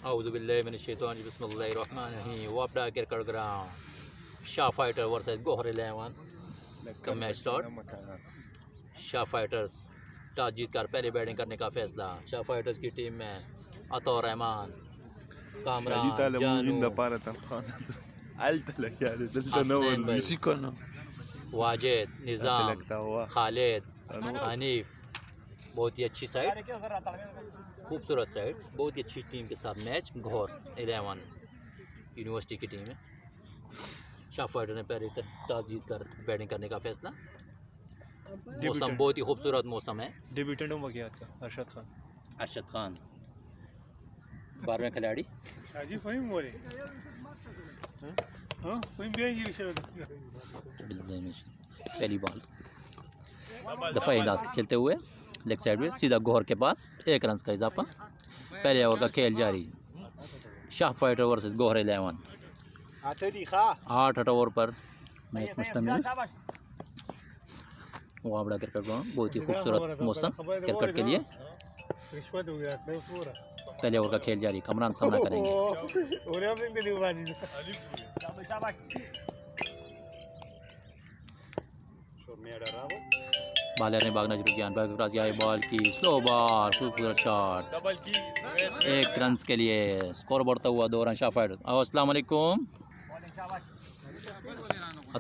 Auzubillahiminash-shaytanir Bismillahir-Rahmanir-Rahim. Wabda cricket ground. Shah Fighter versus Gohar 11 का match start. Shah fighters toss जीत कर पहले batting करने का फैसला। शाह फाइटर्स की टीम में अतौर रहमान, कामरान, जानू, हसनैन भाई, वाजिद, निज़ाम, खालिद, हनीफ। बहुत ही अच्छी साइड, खूबसूरत साइड, बहुत ही अच्छी टीम के साथ मैच। घोर 11 यूनिवर्सिटी की टीम है। शाह फाइटर ने पहले टॉस जीत कर बैटिंग करने का फैसला। मौसम बहुत ही खूबसूरत मौसम है। डेब्यूटेंट हो गया था अरशद खान 12वें खिलाड़ी। पहली बॉल दफ़ाई अंदाज खेलते हुए लेग साइड में सीधा गोहर के पास 1 रन का इजाफा। पहले ओवर का खेल जारी। Shah fighter versus Gohar 11। 8 over पर मैच मुश्तमिल। वाबड़ा क्रिकेट ग्राउंड, बहुत ही खूबसूरत मौसम क्रिकेट के लिए। पहले ओवर का खेल जारी। कमरान सामना करेंगे। बालर ने भागना शुरू किया। बॉल की स्लो बॉल, खूबसूरत शॉट, 1 रन के लिए। स्कोर बढ़ता हुआ 2 रन। शाह फाइटर। अस्सलाम वालेकुम।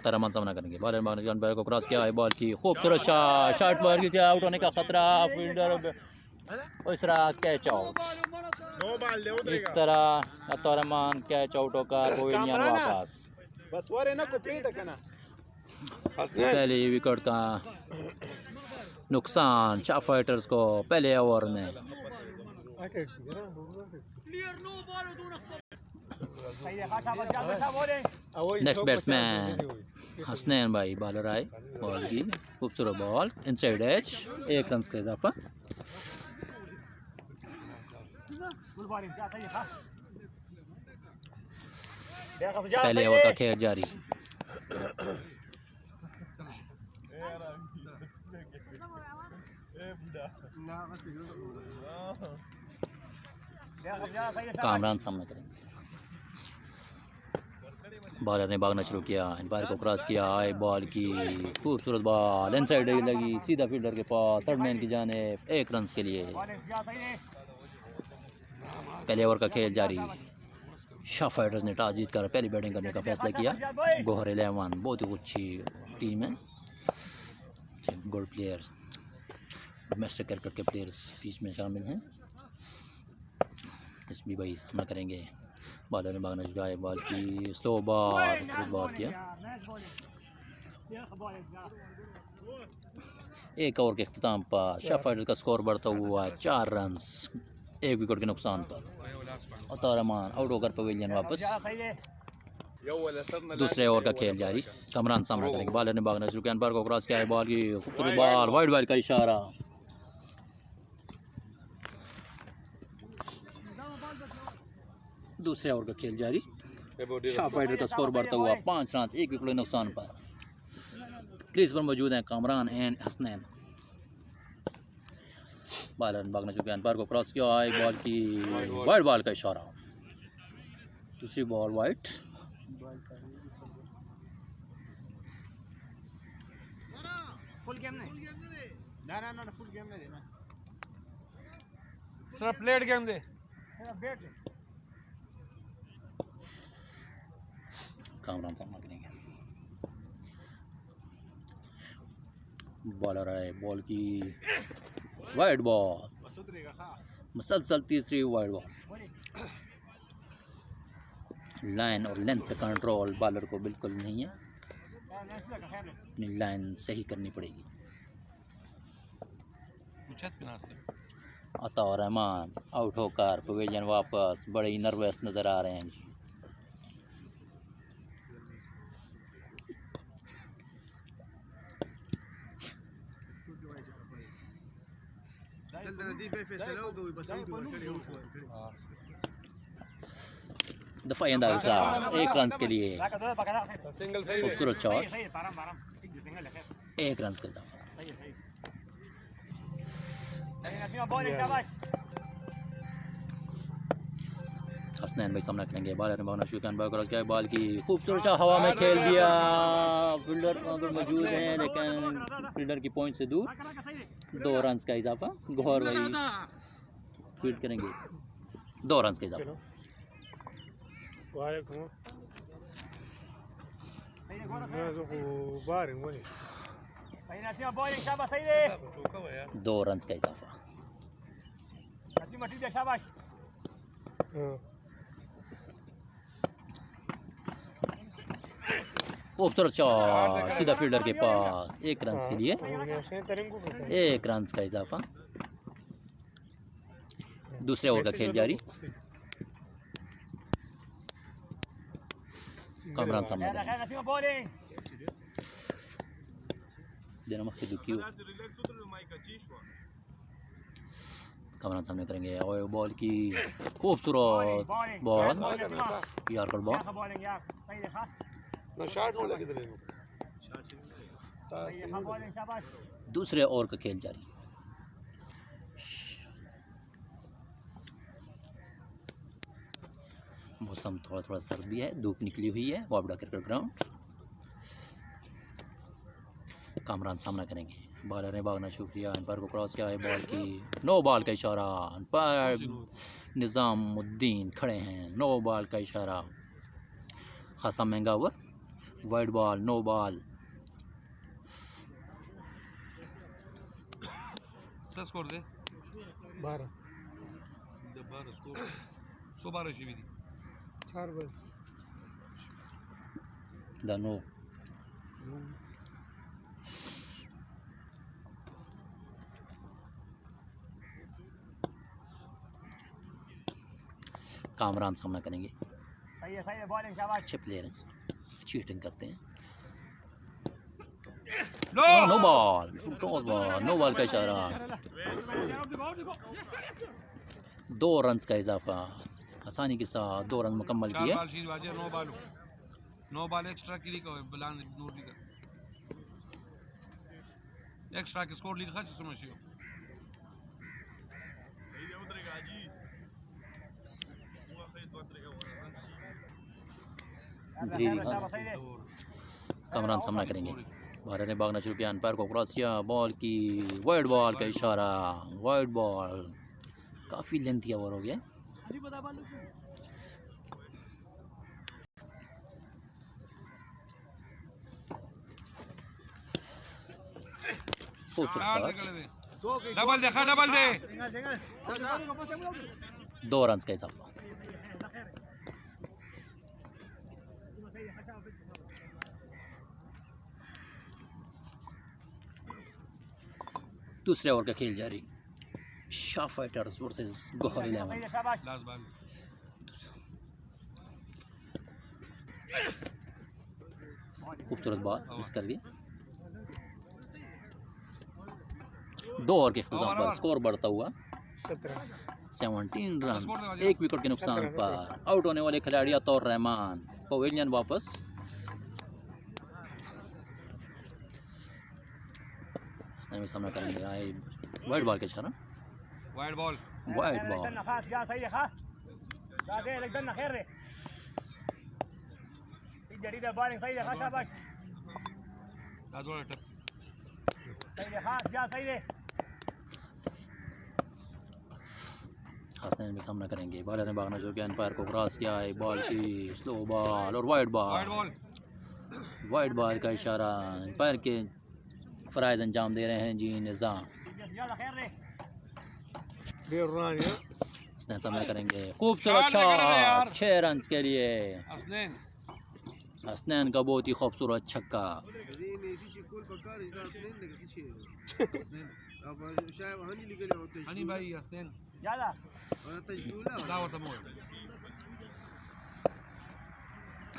रहमान सामना करेंगे। बालर भागना को क्रॉस किया है। बॉल की खूबसूरत शॉट बॉल की आउट होने का खतरा। फील्डर इस तरह कैच आउट। इस तरह रहमान कैच आउट होकर पवेलियन वापस। पहले विकेट का नुकसान शाह फाइटर्स को पहले ओवर में। नेक्स्ट बैट्समैन हसनैन भाई। बॉलर आए। बॉल की खूबसूरत बॉल इनसाइड एज, 1 रन का इजाफा। पहले ओवर का खेल जारी। कामरान सामना करेंगे। बॉलर ने भागना शुरू किया। एम्पायर को क्रॉस किया है। बॉल की खूबसूरत बॉल इनसाइड लगी सीधा फील्डर के पास, थर्ड मैन की जानिब, 1 रन के लिए। पहले ओवर का खेल जारी। शाह फाइटर्स ने टॉस जीत कर पहली बैटिंग करने का फैसला किया। गोहर 11 बहुत ही अच्छी टीम है। गुड प्लेयर्स, डोमेस्टिक क्रिकेट के प्लेयर्स बीच में शामिल हैं। तस्बी भाई सामना करेंगे। बॉलर ने भागना शुरू किया। बॉल की स्लो बॉल किया। 1 ओवर के अख्ताम पर शाह फाइटर का स्कोर बढ़ता हुआ 4 रन 1 विकेट के नुकसान पर। रहमान आउट होकर पवेलियन वापस। दूसरे ओवर का खेल जारी। कमरान सामना करेंगे। बॉलर ने भागना शुरू किया। एम्पायर को क्रॉस किया है। बॉल की खूबसूरत बॉल, वाइड बॉल का इशारा। दूसरे ओवर का खेल जारी। शाह फाइटर का स्कोर बढ़ता हुआ 5 रन 1 विकेट नुकसान पर। क्रीज पर मौजूद हैं कामरान एंड हसनैन। बॉलर ने भागना चुके हैं। एम्पायर को क्रॉस किया है। बॉल की वाइड बॉल का इशारा। दूसरी बॉल वाइड। फुल गेम नहीं, ना फुल गेम नहीं देना, सिर्फ प्लेट गेम दे। कामरान सामना करेंगे। बॉलर है। बॉल की वाइड बॉल, मुसलसल तीसरी वाइड बॉल। लाइन और लेंथ का कंट्रोल बॉलर को बिल्कुल नहीं है। अपनी लाइन सही करनी पड़ेगी। रहमान आउट होकर पवेलियन वापस। बड़े ही नर्वस नज़र आ रहे हैं जी। दफ़ाई अंदाज 1 रन के लिए। खूबसूरत शॉट, 1 रन का इजाफा। हसनैन भाई सामना करेंगे, बॉलर ने भागना शुरू किया, क्रॉस किया, बॉल की खूबसूरत हवा में खेल दिया, फील्डर अगर मौजूद है लेकिन फील्डर की पॉइंट से दूर, 2 रन का इजाफा, गौहर भाई फील्ड करेंगे, 2 रन का इजाफा। दो रन का इजाफा। खूबसूरत शॉट सीधा फील्डर के पास, 1 रन के लिए 1 रन का इजाफा। दूसरे ओवर का खेल जारी, कामरान सामने कामरान सामने करेंगे और बॉल की खूबसूरत बॉल, यार्कर बॉल, दूसरे ओवर का खेल जारी। मौसम थोड़ा थोड़ा सर्द भी है, धूप निकली हुई है, वापडा क्रिकेट ग्राउंड। कामरान सामना करेंगे, बॉलर ने भागना शुरू किया, एम्पायर को क्रॉस किया है, बॉल की नो बॉल का इशारा, एम्पायर निज़ामुद्दीन खड़े हैं, नो बॉल का इशारा, खासा महंगा over, wide ball, no ball. Score दे 12 स्कोर 112 शीवी 4 बॉल दानो कामरान सामना करेंगे, अच्छे प्लेयर हैं, चीटिंग करते हैं, no ball, cross ball, no ball का इशारा, 2 रन का इजाफा, आसानी के साथ 2 रन मुकम्मल किए। नो बॉल एक्स्ट्रा की लिखा है, बलान नोट लिखा एक्स्ट्रा के स्कोर लिखा जिसमें मशीन कामरान सामना करेंगे, बॉलर ने भागना शुरू किया, एम्पायर को क्रॉस किया, बॉल की वाइड बॉल का इशारा, वाइड बॉल, काफ़ी लेंथी ओवर हो गया। डबल देखा, डबल दे, 2 रन का इजाफा। दूसरे ओवर का खेल जारी, शाह फाइटर्स वर्सेस गौहर 11। खूबसूरत बॉल मिस कर दी। 2 ओवर के इख्तिताम पर स्कोर बढ़ता हुआ 17 रन, 1 विकेट के नुकसान पर आउट होने वाले खिलाड़ी अतौर रहमान पवेलियन वापस। में सामना करेंगे, आए वाइड बॉल के इशारा, wide ball, wide ball, Hasnain भी सामना करेंगे, बॉलर ने भागना शुरू किया, एम्पायर को क्रॉस किया है, बॉल की स्लो बॉल और वाइड बॉल, वाइड बॉल का इशारा, एम्पायर के फ़राइज़ अंजाम दे रहे हैं जी निज़ाम। हसनैन सामना करेंगे, खूबसूरत शॉट, 6 रन के लिए हसनैन का बहुत ही खूबसूरत छक्का।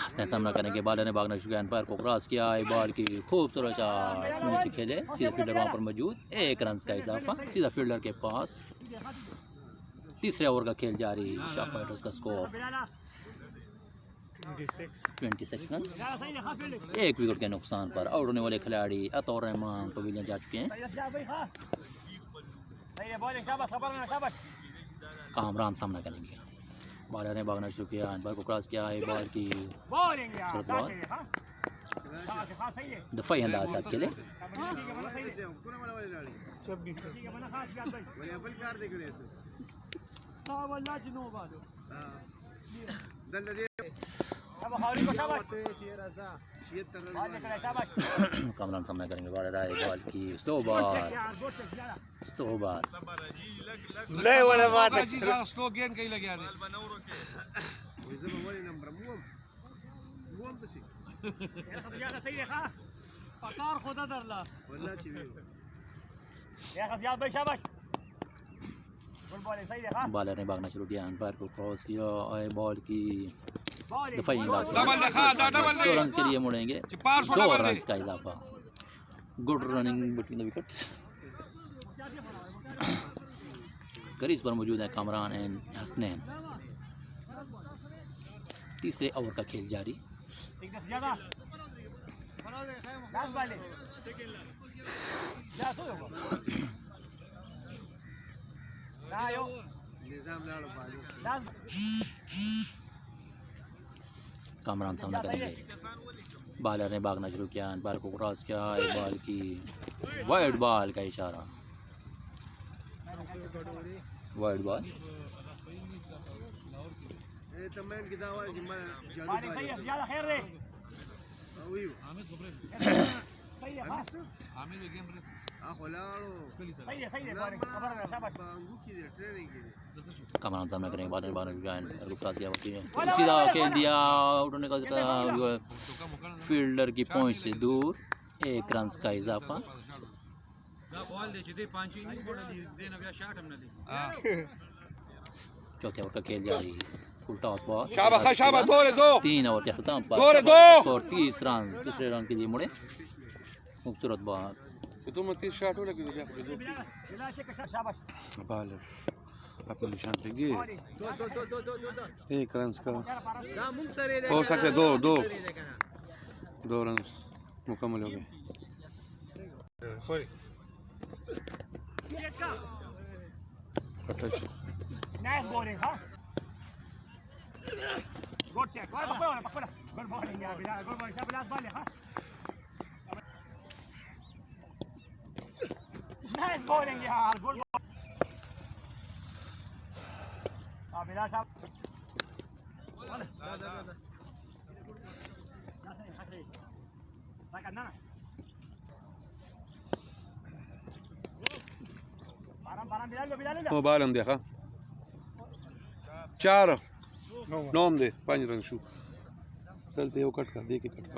हसनैन सामना करेंगे, बॉलर ने भागना शुरू किया, एम्पायर को क्रॉस किया है, बॉल की खूबसूरत शॉट नीचे खेले, सीधा फील्डर वहाँ पर मौजूद, 1 रन का इजाफा, सीधा फील्डर के पास। तीसरे ओवर का खेल जारी, शाह फाइटर्स का स्कोर 26 रन, 1 विकेट के नुकसान पर आउट होने वाले खिलाड़ी अतौर रहमान पवेलियन जा चुके हैं। कामरान सामना करेंगे, बॉलर ने भागना शुरू किया, अंपायर को क्रॉस किया है, बॉल की सूरत बॉल दफाई अंदाज साथ खेले। कामरान सामना करेंगे, बॉलर आए, बॉल की स्लो बॉल स्लो गेंद कहीं लग गया रे बॉलर ने भागना शुरू किया, अंपायर को क्रॉस किया और बॉल की दफाई अंदाज डबल देखा डबल दे 2 रन के लिए मुड़ेंगे, 2 रन का इजाफा। Good running between the wickets. Crease पर मौजूद है कामरान एंड हसनैन। तीसरे ओवर का खेल जारी। कामरान सामना करेंगे, बॉलर ने भागना शुरू किया, अंपायर को क्रॉस किया, बॉल की वाइड बॉल का इशारा, वाइड बॉल। कामरान सामना करेंगे, बॉलर भागना शुरू किया, क्रॉस किया, सीधा खेल दिया, आउट होने का फील्डर की पहुंच से दूर, 1 रन का इजाफा। चौथे ओवर का खेल जारी, फुल टॉस बॉल, शाबाश शाबाश 3 ओवर के खत्म पर और 30 रन, तीसरे रन के लिए मुड़े, खूबसूरत बॉल। तुम 30 शॉट हो लगे बॉलर अपने निशान पे गए, 1 रन का हो सकते, 2 रन मुकम्मल हो गए। Nice bowling, huh? Good check. Good bowling, yeah. Good bowling. Last ball, huh? Nice bowling, yeah. Good ball. Bilal sahab. Mobile हम देखा 4 9 दे 5 रन शू चलते हो कट का देके कट का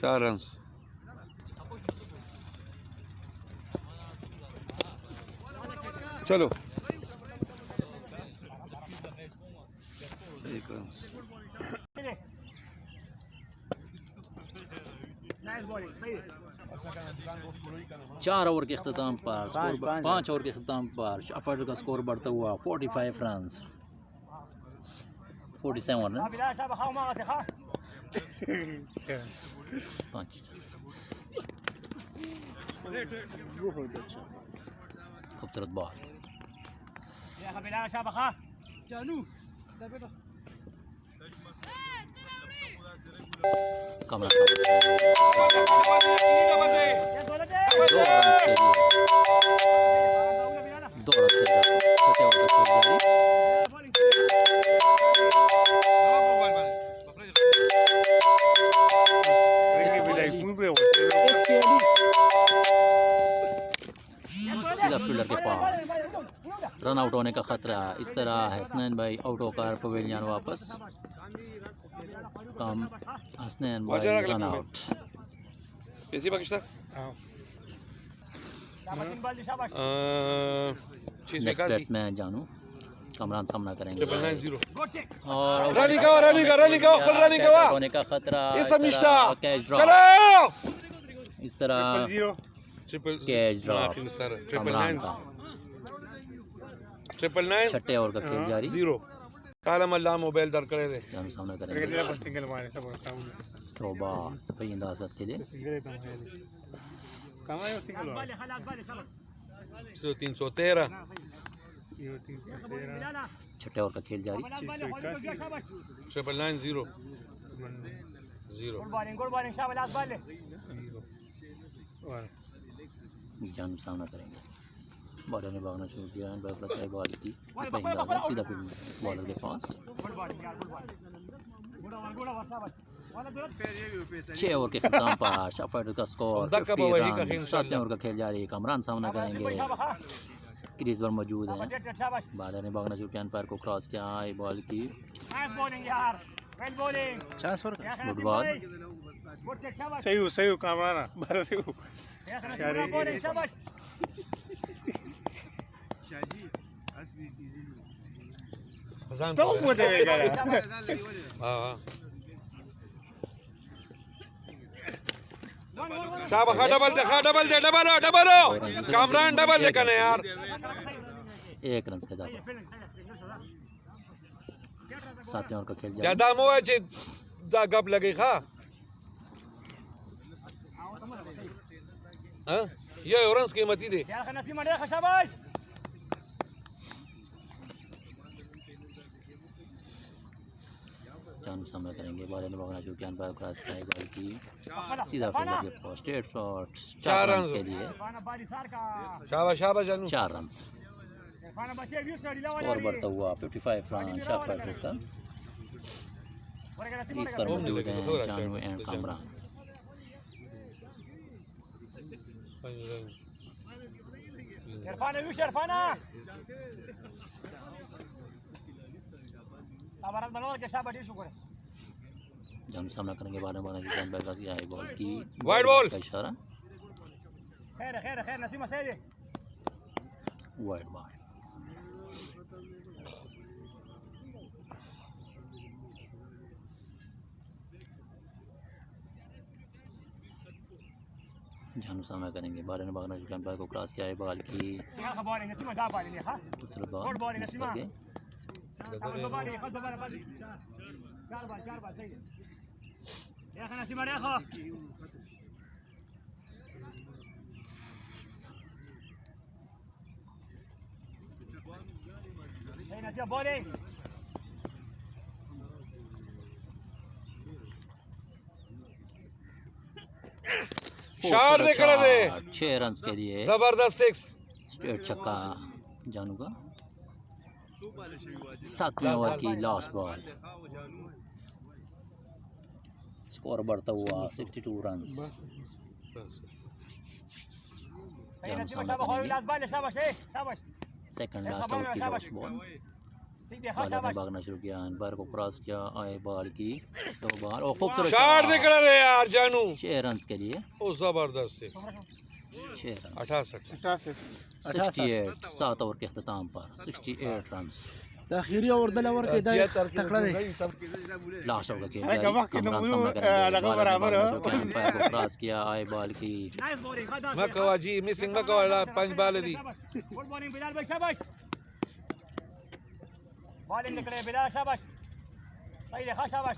चार रन्स चलो 1 रन 4 ओवर के अख्ताम पर 5 ओवर के अख्ताम पर शाफर का स्कोर बढ़ता हुआ 45 रन 47 रन 5 खूबसूरत बॉल कमरा 2 रन के साथ छोटे ओवर का खेल जारी सीधा फील्डर के पास रन आउट होने का खतरा। इस तरह हसनैन भाई आउट होकर पवेलियन वापस। कम हसनैन भाई रन आउट। कैसी पाकिस्तान नेक्स्ट बैट्समैन जानू कमरान सामना करेंगे और रनिंग होने का खतरा। Catch drop. इस तरह ट्रिपल कैच ड्रॉप आखिरी सर ट्रिपल कमरान नाइन का। ट्रिपल नाइन छठे ओवर का खेल जारी। 0 काला मल्ला मोबाइल दर करे दे जान सामना करेंगे सिंगल मारे सब काम थ्रो बॉल दफई अंदाज़त के लिए। सिंगल कम है सिंगल 313 ये 313 छठे ओवर का खेल जारी। 681 ट्रिपल नाइन 0 0 और जान सामना करेंगे। बॉलर ने भागना शुरू किया। बॉल की दफई अंदाज़त सीधा फील्ड बॉलर के पास। 6 ओवर के खत्म पर शफर का स्कोर 50 रन। 7 ओवर का खेल जारी। कमरान सामना करेंगे। क्रीज पर मौजूद हैं। बॉलर ने भागना शुरू किया। अंपायर को क्रॉस किया। आई बॉल की गुड बॉल। सही हो कामराना बारह सही हो खजान तो वो देगा हाँ शाबाश डबल दे डबल हो कामरान डबल दे कने यार 1 रन का इजाफा। 7 ओवर का खेल जारी। ज्यादा मोए चे जा गप लगे खा हाँ ये ओरेंज कीमती दे जान सामना करेंगे। बॉलर ने भागना शुरू किया। अंपायर क्रॉस किया। बॉल की सीधा फील्डर के पास। स्ट्रेट शॉट 4 रन के लिए। शाबाश जानू 4 रन स्कोर बढ़ता हुआ 55 रन शार्प फाइटर्स का। क्रीज पर मौजूद हैं जानू एंड कामरान। जान सामना करेंगे। बॉलर भागना शुरू किया। अंपायर क्रॉस किया। बॉल की वाइड बॉल का इशारा वाइड बॉल। जानू सामना करेंगे। बॉलर ने भागना शुरू किया। अंपायर को क्रॉस किया। बॉल की बॉल मिस कर गए। शार दे करे दे 6 रन के लिए। जबरदस्त 6 स्ट्रेट छक्का जानू का। 7वें ओवर की लास्ट बॉल। स्कोर बढ़ता हुआ 62 रन। जानू सामना करेंगे। सेकंड लास्ट ओवर की लास्ट बॉल। बॉलर ने भागना शुरू किया। अंपायर को क्रॉस किया। आए बॉल की 2 बॉल और खूबसूरत शार दे करे दे यार जानू 6 रन के लिए। ओ जबरदस्त 6 रन 68 68 7 ओवर के अख्ताम पर 68 रन। आखिरी ओवर दलावर के तकड़ा दे लास्ट ओवर का खेल जारी। कमरान सामना करेंगे। बराबर अंपायर को क्रॉस किया। आए बॉल की मकवा जी मिसिंग मकवा 5 बाल दी बॉलिंग निकले बिलाल शाबाश सही देखा शाबाश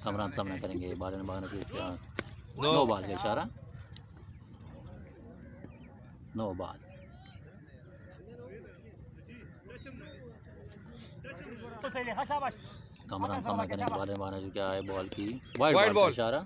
कमरान सामना करेंगे। बॉलर ने भागना शुरू किया। नो नो बॉल का इशारा। No ball. तो सही देखा शाबाश कमरान सामना करेंगे। बॉलर ने भागना शुरू किया। है बॉल की वाइड वाइड बॉल बॉल। का इशारा।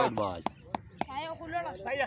Wide ball. सही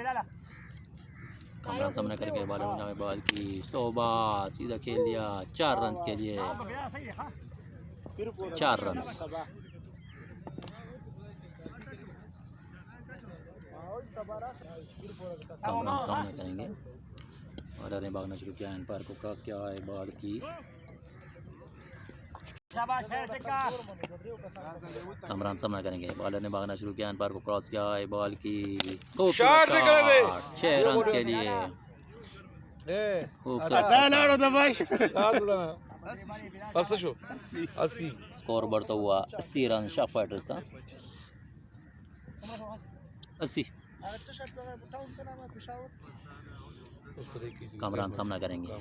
बिलाल कमरान सामना करेंगे। बॉलर ने बॉल की स्लो बॉल सीधा खेल दिया। 4 रन के लिए। बिलाल सही देखा 4 रन। कमरान सामना करेंगे। बॉलर ने भागना शुरू किया। अंपायर को क्रॉस किया। है बॉल की शाबाश खैर चक्का कमरान सामना करेंगे। बॉलर ने भागना शुरू किया। अंपायर को क्रॉस किया। है बॉल की शाट निकले दे। 6 रन के लिए। खूप सरस असं शो 80 स्कोर बढ़ता हुआ 80 रन शाह फाइटर्स का 80। कामरान सामना करेंगे,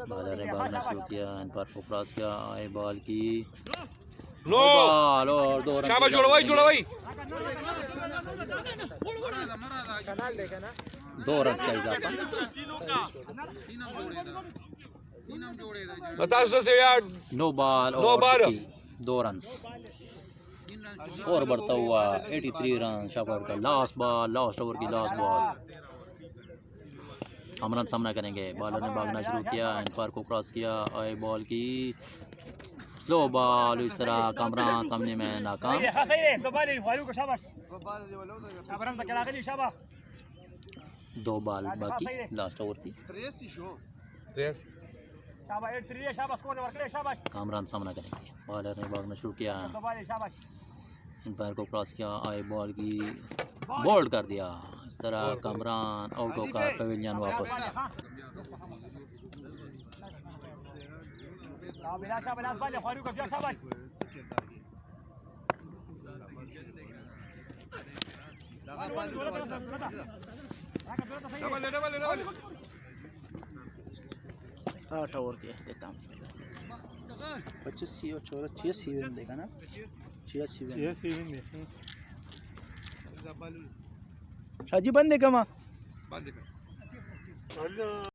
बॉलर ने भागना शुरू किया, इन पर क्रॉस किया, आई बॉल की नो बॉल और 2 रन। शाबाश जोड़ा भाई 2 रन का इजाफा। बताओ से यार नो बॉल नो और बॉल। 2 रन। स्कोर बढ़ता हुआ 83 रन शाह का। लास्ट बॉल, लास्ट ओवर की लास्ट बॉल। कामरान सामना करेंगे, बॉलर ने भागना शुरू किया, इन पर को क्रॉस किया, आई बॉल की स्लो बॉल। इस तरह कामरान सामने में नाकाम। 2 बॉल बाकी लास्ट ओवर की। कामरान सामना करेंगे, बॉलर ने भागना शुरू किया, एम्पायर को क्रॉस किया, आई बॉल की बोल्ड कर दिया। इस तरह कामरान आउट होकर पवेलियन वापस। आठ ओवर के अख्ताम 25 और 86 रन देगा ना, 86 रन। शाजी बंद है कमा।